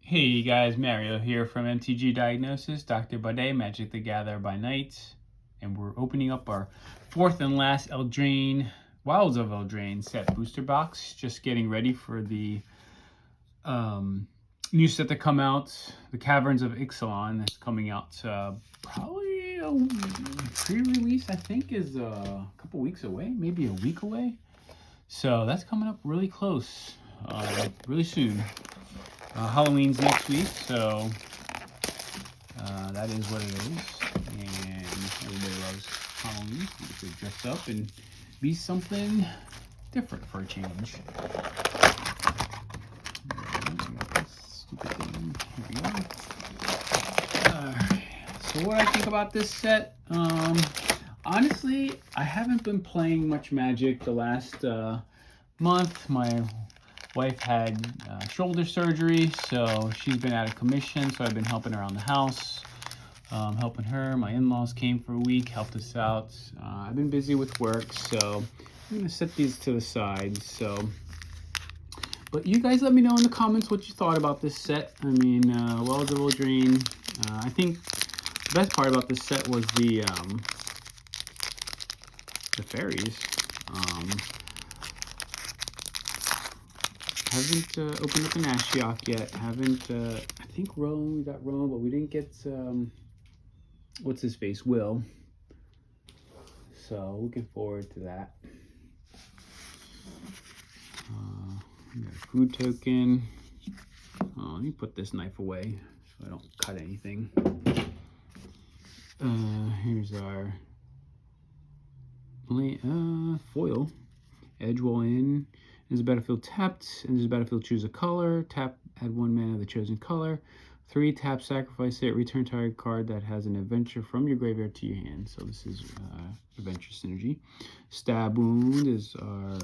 Hey guys, Mario here from MTG Diagnosis, Doctor by Day, Magic the Gathering by Night, and we're opening up our fourth and last Eldraine, Wilds of Eldraine set booster box. Just getting ready for the new set to come out, the Caverns of Ixalan, that's coming out probably a pre-release, I think, is a couple weeks away, maybe a week away. So that's coming up really close, really soon. Halloween's next week, so that is what it is. And everybody loves Halloween. You get to dress up and be something different for a change. Here we go. So what I think about this set, honestly, I haven't been playing much Magic the last month. My wife had shoulder surgery, so she's been out of commission, so I've been helping her around the house, helping her. My in-laws came for a week, helped us out. I've been busy with work, so I'm going to set these to the side. But you guys let me know in the comments what you thought about this set. I mean, Wilds of Eldraine. I think the best part about this set was the fairies. Haven't opened up an Ashiok yet. Haven't, I think Roan, we got Roan, but we didn't get, what's his face, Will. So, looking forward to that. We got a food token. Let me put this knife away so I don't cut anything. Here's our foil. Edge wall in. As a battlefield tapped, and as a battlefield choose a color. Tap, add 1 mana of the chosen color. 3, tap, sacrifice it. Return target card that has an adventure from your graveyard to your hand. So this is adventure synergy. Stab wound is our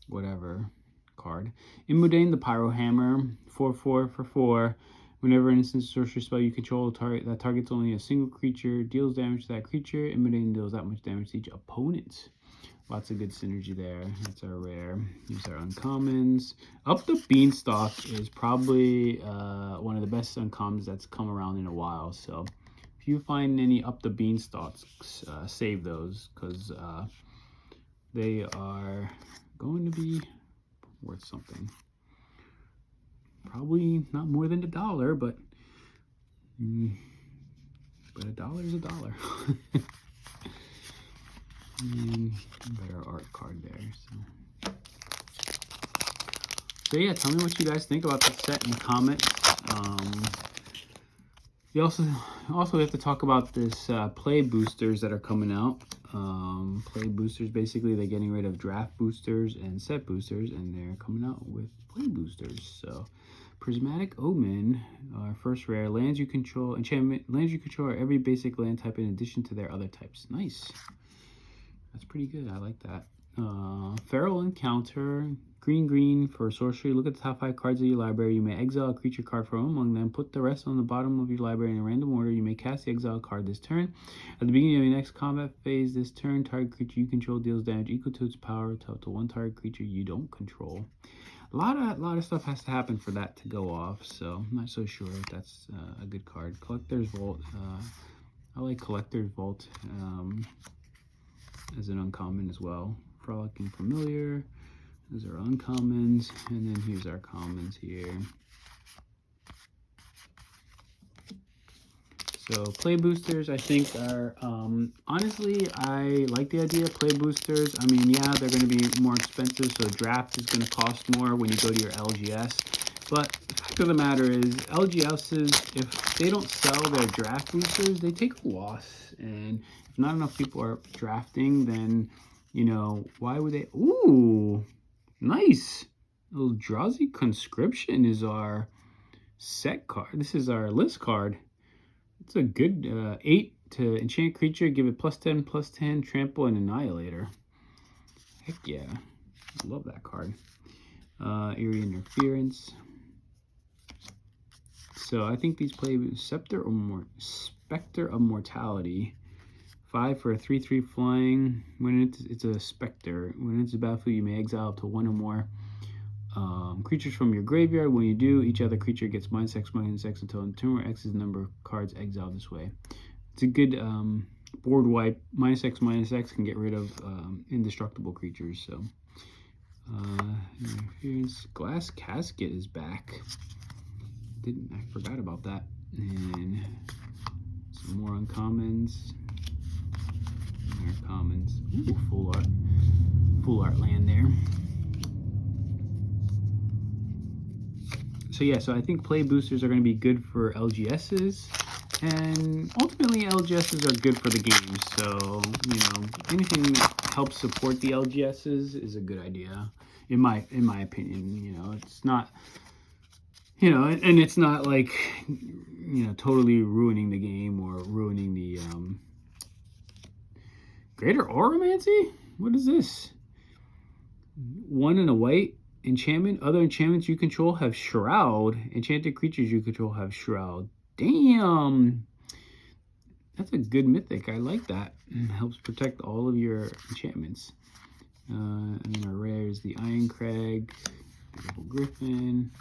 whatever card. Immodane, the Pyro Hammer. 4/4 for 4. Whenever an instant sorcery spell you control that targets only a single creature, deals damage to that creature. Immodane deals that much damage to each opponent. Lots of good synergy there. That's our rare. These are uncommons. Up the Beanstalk is probably one of the best uncommons that's come around in a while. So if you find any Up the Beanstalks, save those, because they are going to be worth something. Probably not more than $1, but $1 is $1. And better art card there. So yeah, tell me what you guys think about this set in the comments. You also have to talk about this play boosters that are coming out. Play boosters, basically they're getting rid of draft boosters and set boosters, and they're coming out with play boosters. So Prismatic Omen, our first rare, lands you control, enchantment, lands you control are every basic land type in addition to their other types. Nice. That's pretty good. I like that. Feral Encounter. Green for sorcery. Look at the top 5 cards of your library. You may exile a creature card from among them. Put the rest on the bottom of your library in a random order. You may cast the exile card this turn. At the beginning of your next combat phase this turn, target creature you control deals damage equal to its power to 1 target creature you don't control. A lot of stuff has to happen for that to go off, so I'm not so sure if that's a good card. Collector's Vault. I like Collector's Vault. As an uncommon as well. Frolicking Familiar. Those are uncommons. And then here's our commons here. So play boosters, I think, are, honestly, I like the idea of play boosters. I mean, yeah, they're going to be more expensive, so draft is going to cost more when you go to your LGS. But the fact of the matter is, LGSs, if they don't sell their draft boosters, they take a loss. And if not enough people are drafting, then, you know, why would they? Ooh, nice. Eldrazi Conscription is our set card. This is our list card. It's a good 8 to enchant creature, give it +10/+10, trample, and annihilator. Heck yeah. Love that card. Eerie Interference. So I think these play Spectre of Mortality. 5 for a 3/3 flying. When it's a Spectre. When it's a battlefield, you may exile up to 1 or more Creatures from your graveyard. When you do, each other creature gets -X until in turn where X is the number of cards exiled this way. It's a good board wipe. -X can get rid of indestructible creatures. So here's Glass Casket is back. I forgot about that. And some more uncommons. More commons. Ooh, full art land there. So yeah, so I think play boosters are going to be good for LGSs, and ultimately LGSs are good for the game. So, you know, anything that helps support the LGSs is a good idea, in my opinion. You know, it's not, you know, and it's not like, you know, totally ruining the game or ruining the Greater Oromancy. What is this? 1 and a white. Enchantment. Other enchantments you control have Shroud. Enchanted creatures you control have Shroud. Damn! That's a good mythic. I like that. It helps protect all of your enchantments. And then our rare is the Iron Crag, Beautiful Griffin.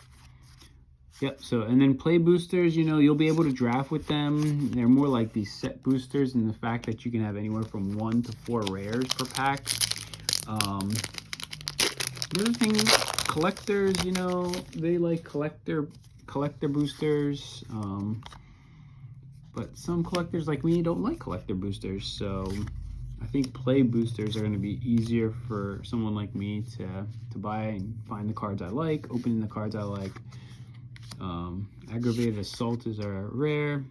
Yep, so, and then play boosters, you know, you'll be able to draft with them. They're more like these set boosters in the fact that you can have anywhere from 1 to 4 rares per pack. The other thing, collectors, you know, they like collector boosters, but some collectors like me don't like collector boosters, so I think play boosters are going to be easier for someone like me to buy and find the cards I like, opening the cards I like. Aggravated Assault is our rare.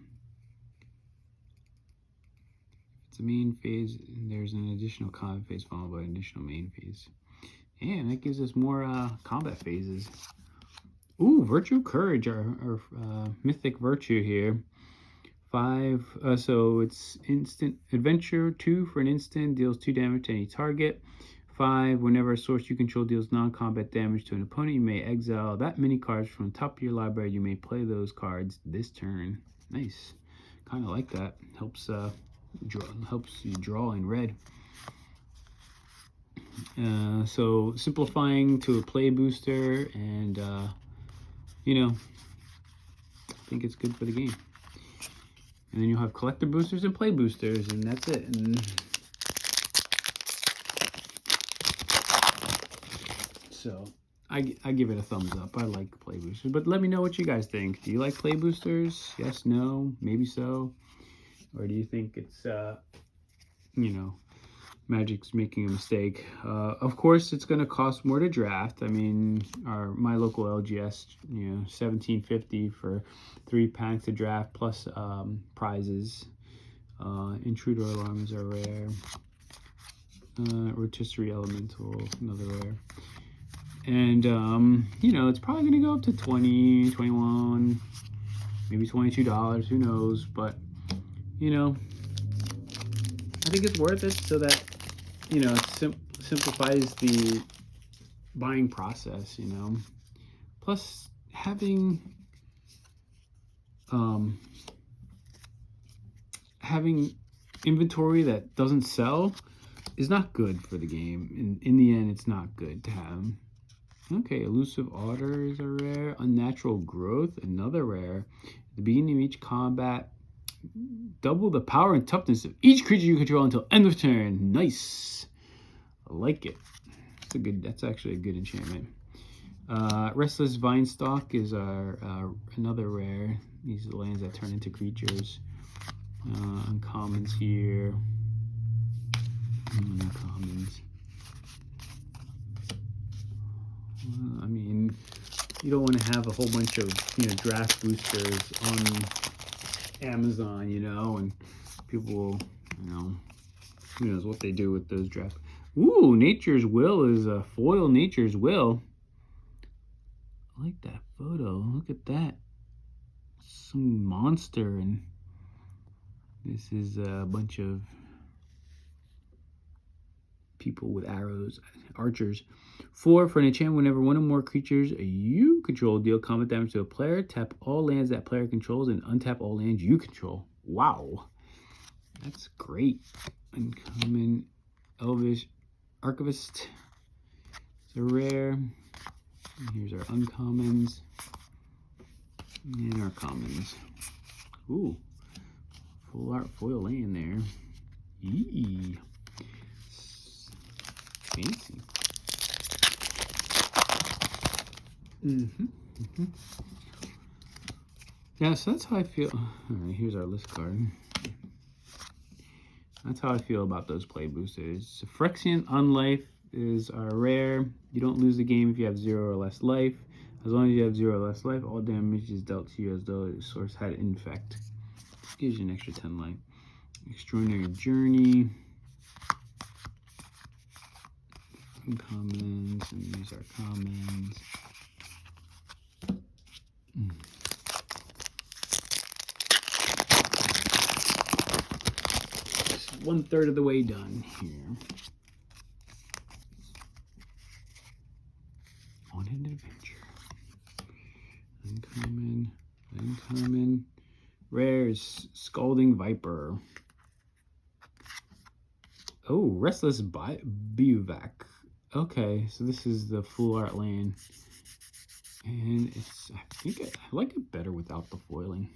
It's a main phase, and there's an additional combat phase followed by an additional main phase. And that gives us more combat phases. Ooh, Virtue Courage, our mythic virtue here. 5, so it's instant adventure. 2 for an instant, deals 2 damage to any target. 5, whenever a source you control deals non-combat damage to an opponent, you may exile that many cards from the top of your library. You may play those cards this turn. Nice. Kind of like that. Helps you draw in red. So simplifying to a play booster, and you know, I think it's good for the game. And then you'll have collector boosters and play boosters, and that's it. And so I give it a thumbs up. I like play boosters, but let me know what you guys think. Do you like play boosters? Yes, no, maybe so, or do you think it's you know, Magic's making a mistake? Of course, it's going to cost more to draft. I mean, my local LGS, you know, $17.50 for 3 packs to draft plus prizes. Intruder Alarm is a rare. Rotisserie Elemental, another rare. And you know, it's probably going to go up to $20, $21, maybe $22. Who knows? But you know, I think it's worth it so that, you know, it simplifies the buying process, you know. Plus, having inventory that doesn't sell is not good for the game. In the end, it's not good to have. Okay, Elusive Otter is a rare. Unnatural Growth, another rare. At the beginning of each combat, double the power and toughness of each creature you control until end of turn. Nice. I like it. That's actually a good enchantment. Restless Vinestalk is our another rare. These are the lands that turn into creatures. Uncommons here. Uncommons. I mean, you don't want to have a whole bunch of, you know, draft boosters on Amazon, you know, and people will, you know, who knows what they do with those drafts. Ooh, Nature's Will is a foil Nature's Will. I like that photo. Look at that. Some monster, and this is a bunch of people with arrows, archers. 4 for an enchantment. Whenever one or more creatures you control deal combat damage to a player, tap all lands that player controls and untap all lands you control. Wow, that's great. Uncommon Elvish Archivist. It's a rare. And here's our uncommons. And our commons. Ooh. Full art foil laying there. Yee. Fancy. Yeah, so that's how I feel. Alright, here's our list card. That's how I feel about those play boosters. Phyrexian Unlife is our rare. You don't lose the game if you have 0 or less life. As long as you have 0 or less life, all damage is dealt to you as though the source had infect. This gives you an extra 10 life. Extraordinary Journey. Commons, and these are commons. Just 1/3 of the way done here. On an adventure. Uncommon, uncommon. Rare is Scalding Viper. Oh, Restless Bivouac. Okay, so this is the full art land. And it's, I think I like it better without the foiling.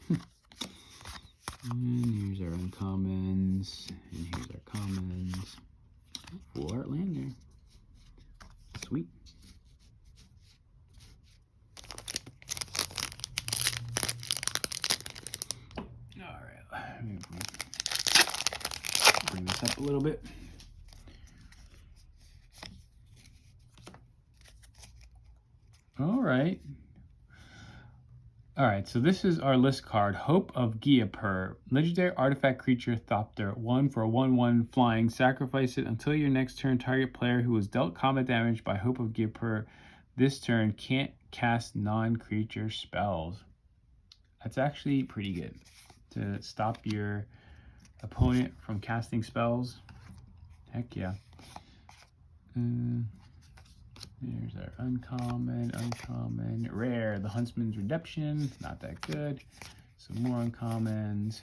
And here's our uncommons. And here's our commons. Full art land there. Sweet. Alright, bring this up a little bit. Alright, so this is our list card, Hope of Giapur. Legendary artifact creature Thopter. 1 for a 1/1 flying. Sacrifice it until your next turn. Target player who was dealt combat damage by Hope of Giapur this turn can't cast non-creature spells. That's actually pretty good to stop your opponent from casting spells. Heck yeah. There's our uncommon, uncommon, rare, the Huntsman's Redemption, not that good. Some more uncommons,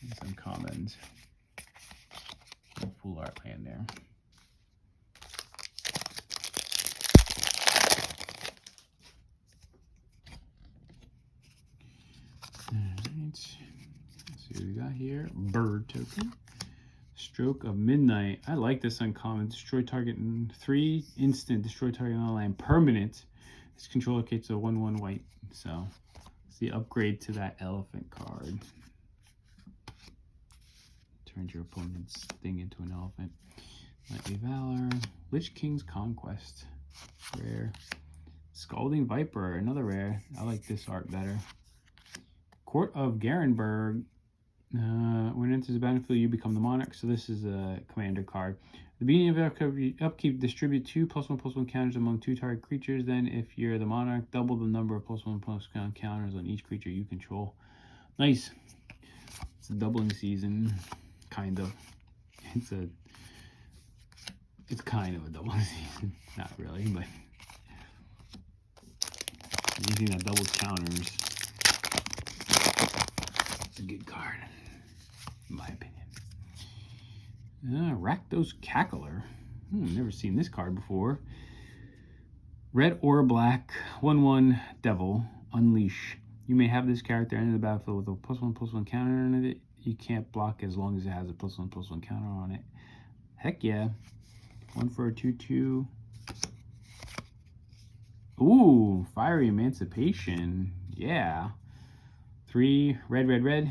and some commons. No full art land there. Alright, let's see what we got here. Bird token. Stroke of Midnight. I like this uncommon. Destroy target in 3 instant. Destroy target on land. Permanent. This controller gets a 1/1 white. So it's the upgrade to that elephant card. Turns your opponent's thing into an elephant. Knightly Valor. Lich King's Conquest. Rare. Scalding Viper. Another rare. I like this art better. Court of Garenberg. When it enters the battlefield, you become the monarch. So this is a commander card. At the beginning of upkeep, distribute 2 +1/+1 counters among 2 target creatures. Then, if you're the monarch, double the number of +1/+1 counters on each creature you control. Nice. It's a doubling season, kind of. It's kind of a doubling season. Not really, but anything that doubles counters. It's a good card, in my opinion. Rakdos Cackler. Never seen this card before. Red or black, 1/1 Devil, Unleash. You may have this character enter the battlefield with a +1/+1 counter on it. You can't block as long as it has a +1/+1 counter on it. Heck yeah. 1 for a 2/2. Ooh, Fiery Emancipation. Yeah. 3 red.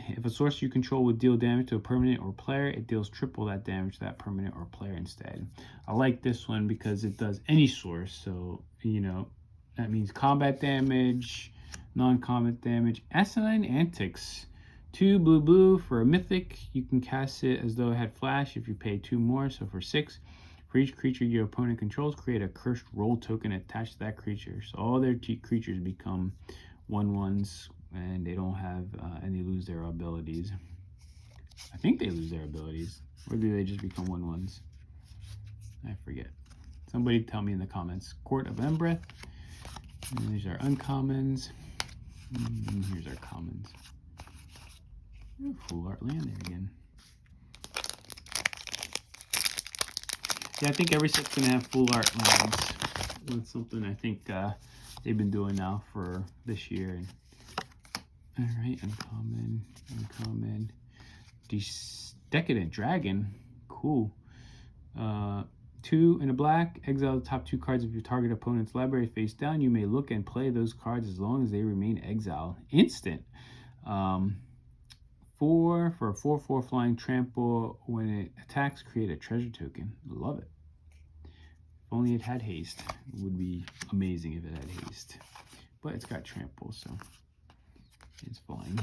If a source you control would deal damage to a permanent or player, it deals triple that damage to that permanent or player instead. I like this one because it does any source. So, you know, that means combat damage, non-combat damage. Asinine Antics. 2 blue for a mythic. You can cast it as though it had flash if you pay 2 more. So for 6. For each creature your opponent controls, create a cursed roll token attached to that creature. So all their creatures become 1/1s. And they don't have any lose their abilities. I think they lose their abilities. Or do they just become 1/1s? I forget. Somebody tell me in the comments. Court of Embereth. And these are uncommons. And here's our commons. Full art land there again. Yeah, I think every set's going to have full art lands. That's something I think they've been doing now for this year. All right, uncommon. Decadent Dragon, cool. 2 and a black, exile the top 2 cards of your target opponent's library face down. You may look and play those cards as long as they remain exiled. Instant. 4 for a 4/4 flying trample. When it attacks, create a treasure token. Love it. If only it had haste. It would be amazing if it had haste. But it's got trample, so it's flying.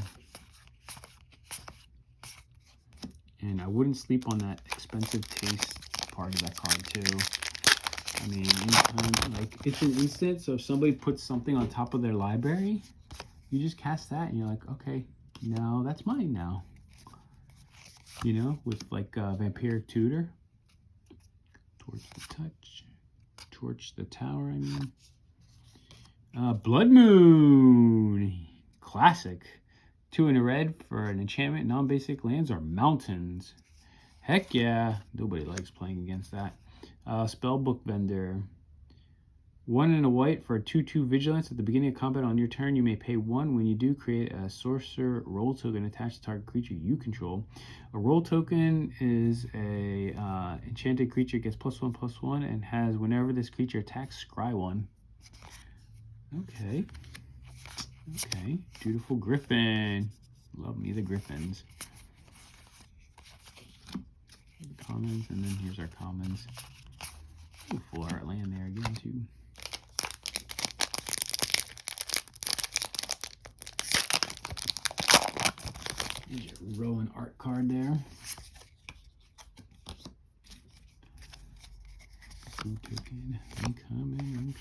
And I wouldn't sleep on that expensive taste part of that card too. I mean, like, it's an instant, so if somebody puts something on top of their library, you just cast that and you're like, okay, now that's mine now. You know, with like Vampiric Tutor. Torch the touch. Torch the tower, I mean. Blood Moon. Classic. 2 in a red for an enchantment. Non-basic lands or mountains. Heck yeah. Nobody likes playing against that. Spellbook Vendor. 1 in a white for a 2/2 vigilance. At the beginning of combat on your turn, you may pay 1. When you do, create a sorcerer roll token attached to target creature you control. A roll token is a enchanted creature, gets +1/+1 and has, whenever this creature attacks, scry 1. Okay. Okay. Beautiful Griffin. Love me the Griffins. Commons, and then here's our commons. Ooh, full art land there again too. There's your Rowan art card there. Food token. Uncommon.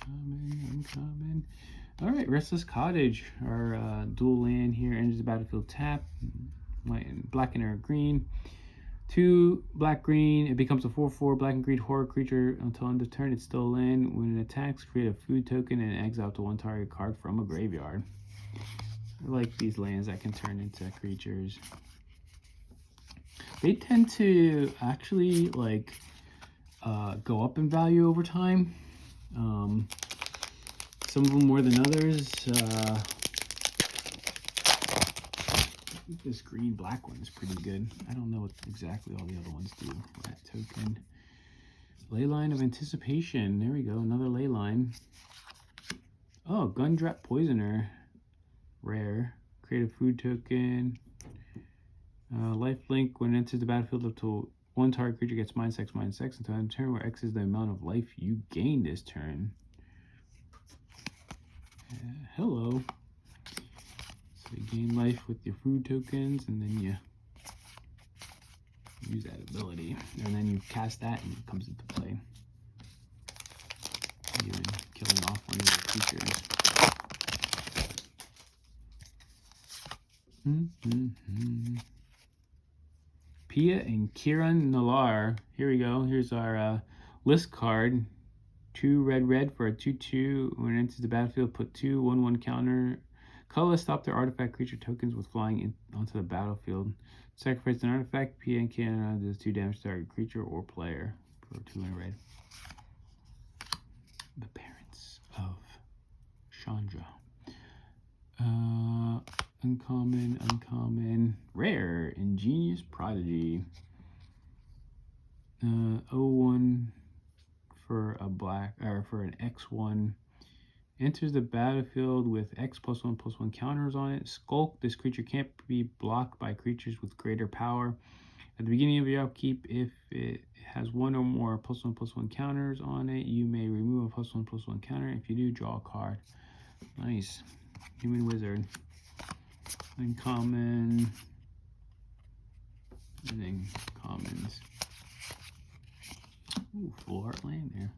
All right, Restless Cottage. Our dual land here enters the battlefield tap. White and black and or green. 2 black green. It becomes a 4/4 black and green horror creature until end of turn. It's still a land. When it attacks, create a food token and exile to 1 target card from a graveyard. I like these lands that can turn into creatures. They tend to actually like go up in value over time. Some of them more than others. I think this green black one is pretty good. I don't know what exactly all the other ones do. That token. Leyline of Anticipation. There we go. Another Leyline. Oh, Gundrap Poisoner. Rare. Create a food token. Lifelink. When it enters the battlefield, up to 1 target creature gets -X/-X until end of turn, where X is the amount of life you gain this turn. Hello. So you gain life with your food tokens, and then you use that ability, and then you cast that, and it comes into play. Even killing off one of your creatures. Pia and Kieran Nalar. Here we go. Here's our list card. 2 red for a 2/2. When it enters the battlefield, put 2 1/1 counter. Colorless stop their artifact creature tokens with flying onto the battlefield. Sacrifice an artifact. Pia and Kieran does 2 damage to target creature or player for 2 in a red. The Parents of Chandra. Uncommon, rare, Ingenious Prodigy. 01 for a black, or for an X1. Enters the battlefield with X+1/+1 counters on it. Skulk. This creature can't be blocked by creatures with greater power. At the beginning of your upkeep, if it has 1 or more +1/+1 counters on it, you may remove a +1/+1 counter. If you do, draw a card. Nice. Human Wizard. Uncommon. And then commons. Ooh, full art land there.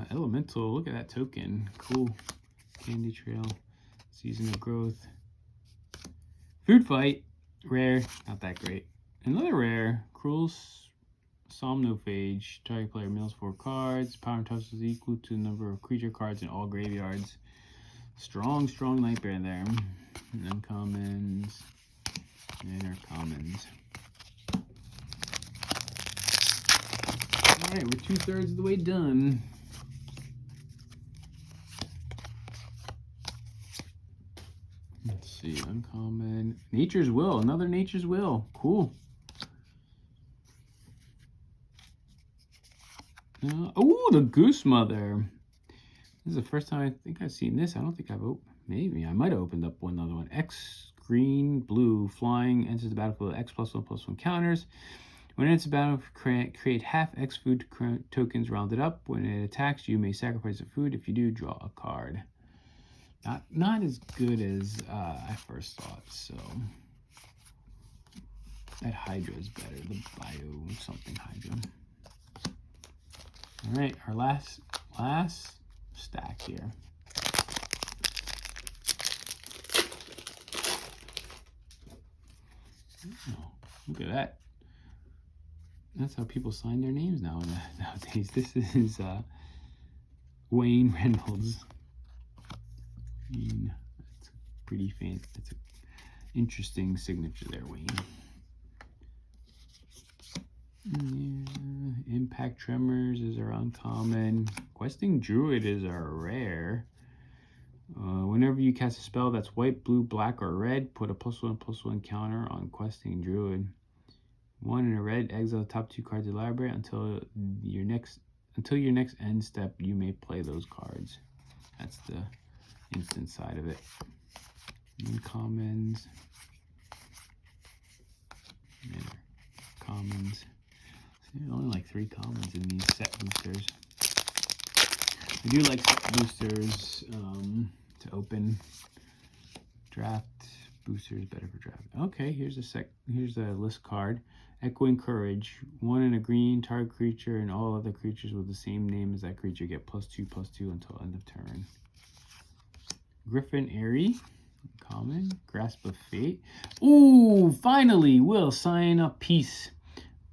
Elemental, look at that token. Cool. Candy Trail. Season of Growth. Food Fight. Rare. Not that great. Another rare. Cruel Somnophage. Target player mills 4 cards. Power and toughness is equal to the number of creature cards in all graveyards. Strong Nightmare there. Uncommons. And our commons. Alright, we're 2/3 of the way done. Let's see, uncommon. Nature's Will, another Nature's Will. Cool. Oh, the Goose Mother. This is the first time I think I've seen this. I don't think I've opened. Maybe I might have opened up one other one. X, green, blue, flying, enters the battlefield with X+1/+1 counters. When it enters the battlefield, create half X food tokens rounded up. When it attacks, you may sacrifice a food. If you do, draw a card. Not as good as I first thought. So that Hydra is better. The Bio something Hydra. All right, our last stack here. Oh, look at that. That's how people sign their names nowadays. This is Wayne Reynolds. That's pretty fancy. That's an interesting signature there, Wayne. Yeah. Impact Tremors is our uncommon. Questing Druid is our rare. Whenever you cast a spell that's white, blue, black, or red, put a +1/+1 counter on Questing Druid. 1 in a red, exile the top 2 cards of the library until your next end step. You may play those cards. That's the instant side of it. Uncommons. And commons. There's only like 3 commons in these set boosters. I do like set boosters to open. Draft boosters better for draft. Okay, here's a list card. Echoing Courage. 1 in a green, target creature and all other creatures with the same name as that creature get +2/+2 until end of turn. Griffin Airy. Common. Grasp of Fate. Ooh, finally, Will sign up Peace.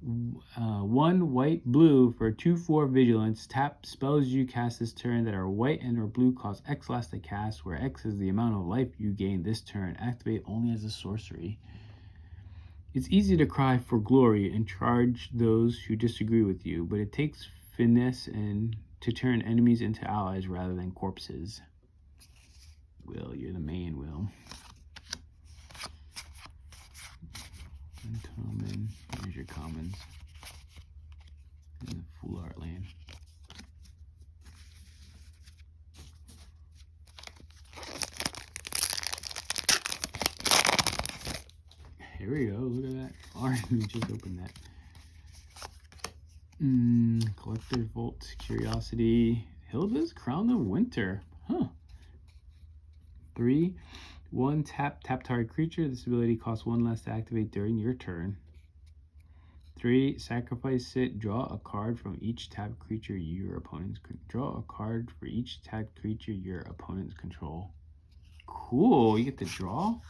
1 white blue for 2/4 vigilance. Tap spells you cast this turn that are white and or blue cost X less to cast, where X is the amount of life you gain this turn. Activate only as a sorcery. It's easy to cry for glory and charge those who disagree with you, but it takes finesse and to turn enemies into allies rather than corpses. Will, you're the man, Will. Uncommon. Here's your commons. And the Full Art Land. Here we go. Look at that. Alright, we just opened that. Collector's Vault, Curiosity, Hilda's Crown of Winter. Huh. 3. 1 tap target creature. This ability costs 1 less to activate during your turn. 3. Sacrifice it. Draw a card from each tapped creature your opponents draw a card for each tapped creature your opponents control. Cool. You get to draw.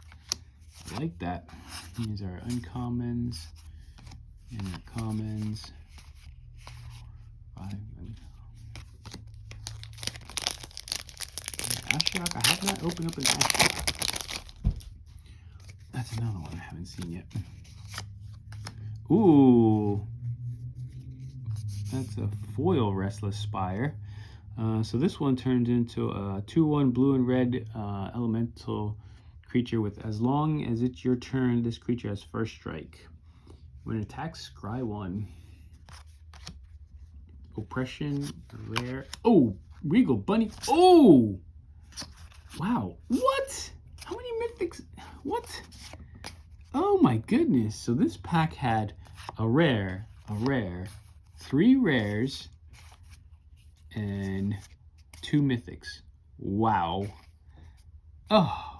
I like that. These are uncommons and our commons. 5. Ashiok. I have not opened up an Ashiok. That's another one I haven't seen yet. Ooh. That's a foil Restless Spire. So this one turns into a 2/1 blue and red elemental creature with, as long as it's your turn, this creature has first strike. When it attacks, scry 1. Oppression, rare. Oh, Regal Bunny. Oh! Wow. What? How many mythics? What? Oh my goodness. So this pack had a rare, 3 rares, and 2 mythics. Wow. Oh.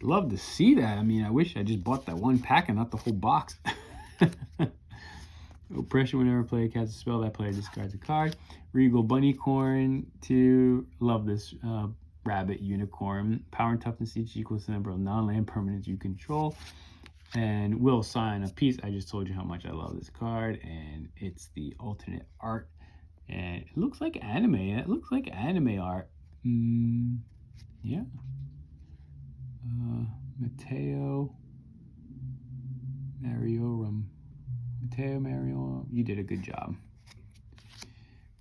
Love to see that. I mean, I wish I just bought that one pack and not the whole box. Oppression, whenever a player casts a spell, that player discards a card. Regal Bunnycorn, 2. Love this rabbit unicorn. Power and toughness each equals the number of non-land permanents you control. And Will sign a piece. I just told you how much I love this card, and it's the alternate art. And it looks like anime. It looks like anime art. Yeah. Mateo. Mario, you did a good job.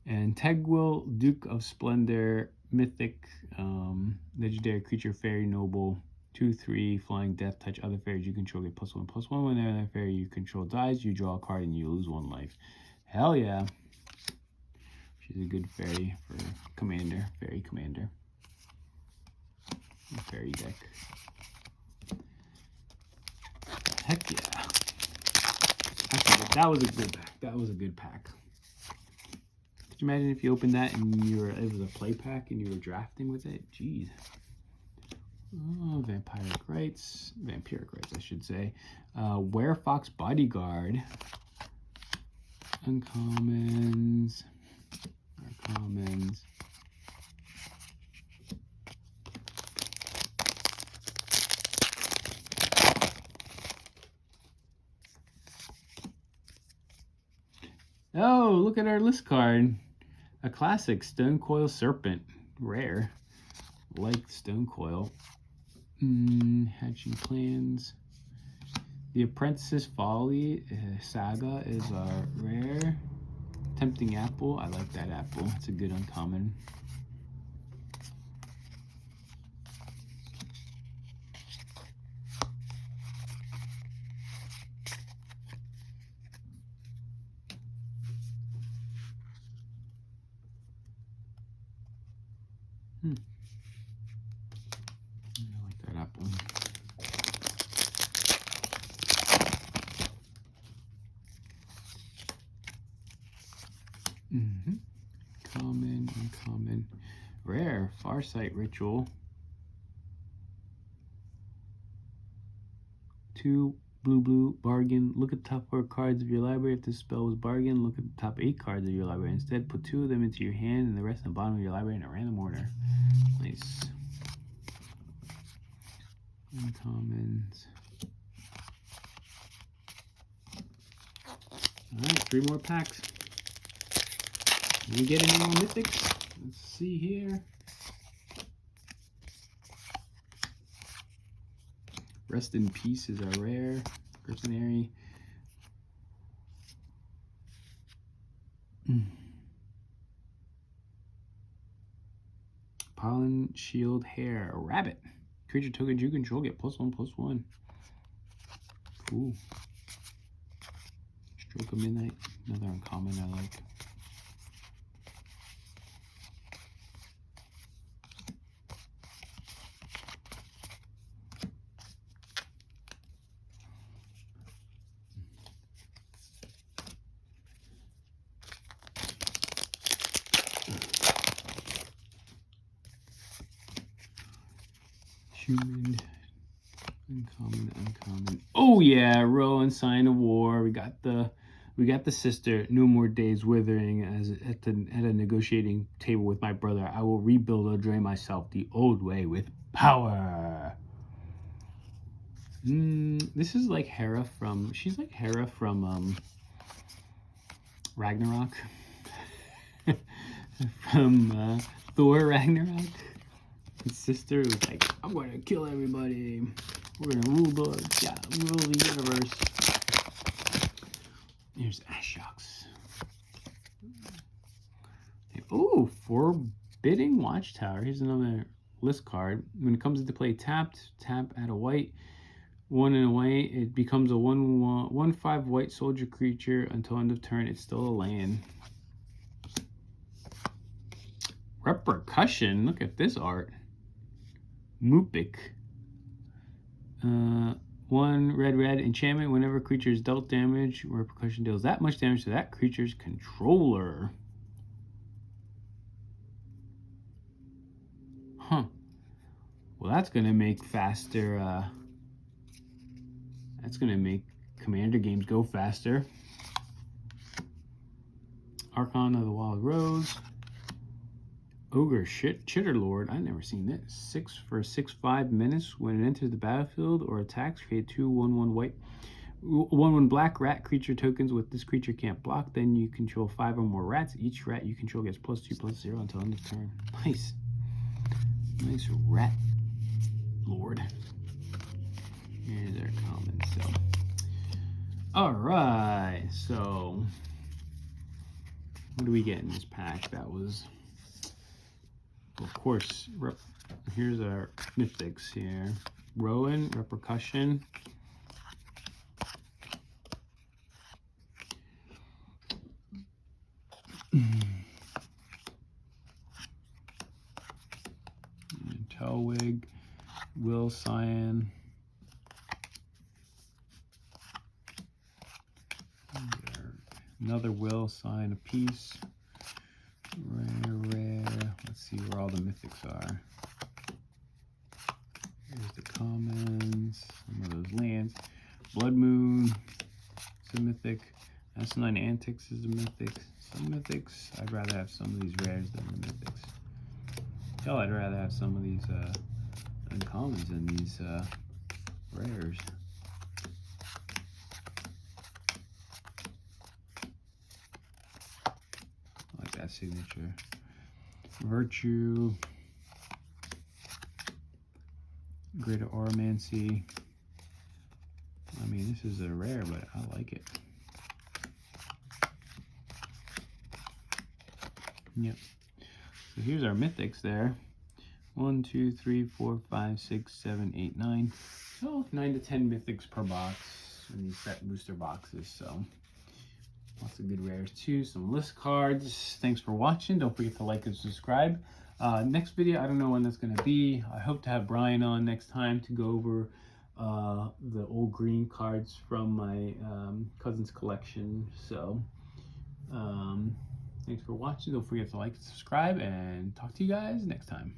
And Tegwil, Duke of Splendor, mythic, legendary creature, fairy noble, 2/3, flying, death, touch other fairies you control, get +1/+1. When another fairy you control dies, you draw a card and you lose 1 life. Hell yeah. She's a good fairy for commander, fairy commander. Fairy deck. Heck yeah. Actually, that was a good pack. That was a good pack. Could you imagine if you opened that and it was a play pack and you were drafting with it? Jeez. Oh, Vampiric Rites, I should say. Werefox Bodyguard. Uncommons. Commons. Oh, look at our list card. A classic, Stonecoil Serpent. Rare. Like Stonecoil. Hatching Plans. The Apprentice's Folly Saga is a rare. Tempting Apple. I like that apple. It's a good uncommon. I like that apple. Common, uncommon, rare, Farsight Ritual. 2 blue, bargain. Look at the top 4 cards of your library. If this spell was bargain, look at the top 8 cards of your library. Instead, put 2 of them into your hand and the rest in the bottom of your library in a random order. Nice. Uncommons. Alright, 3 more packs. Did we get any more mythics? Let's see here. Rest in Peace is a rare. Mercenary. Pollen Shield Hair. A rabbit. Creature tokens you control get +1/+1. Cool. Stroke of Midnight. Another uncommon I like. Human, uncommon. Oh yeah, Rowan, Sign of War. We got the sister. No more days withering. As at a negotiating table with my brother, I will rebuild Eldraine myself the old way with power. This is like Hera from. She's like Hera from Ragnarok. From Thor Ragnarok. His sister was like, I'm going to kill everybody. We're going to rule the universe. Here's Ashok's. Oh, Forbidding Watchtower. Here's another list card. When it comes into play, tap, add a white. 1 and away. It becomes a 1/5 white soldier creature. Until end of turn, it's still a land. Repercussion. Look at this art. Mupik. 1 red enchantment. Whenever creature is dealt damage, Repercussion deals that much damage to that creature's controller. Huh. Well, that's gonna make faster. That's gonna make Commander games go faster. Archon of the Wild Rose. Ogre Chitterlord. I've never seen this. 6 for 6/5 menace. When it enters the battlefield or attacks, create 2 1/1 white 1/1 black rat creature tokens with this creature can't block. Then you control 5 or more rats. Each rat you control gets +2/+0 until end of turn. Nice. Nice rat lord. Here's our common. So All right, so what do we get in this pack? That was, of course, here's our mythics here. Rowan, Repercussion. Telwig, Will Cyan. Another Will Cyan a piece. Rare. Let's see where all the mythics are. Here's the commons, some of those lands. Blood Moon, it's a mythic. S9 Antics is a mythic. Some mythics. I'd rather have some of these rares than the mythics. Hell, I'd rather have some of these uncommons than these rares. I like that signature. Virtue. Greater Oromancy. I mean, this is a rare, but I like it. Yep. So here's our mythics there. 1, 2, 3, 4, 5, 6, 7, 8, 9. So 9 to 10 mythics per box in these set booster boxes. So lots of good rares too. Some list cards. Thanks for watching. Don't forget to like and subscribe. Next video, I don't know when that's going to be. I hope to have Brian on next time to go over the old green cards from my cousin's collection. So thanks for watching. Don't forget to like and subscribe, and talk to you guys next time.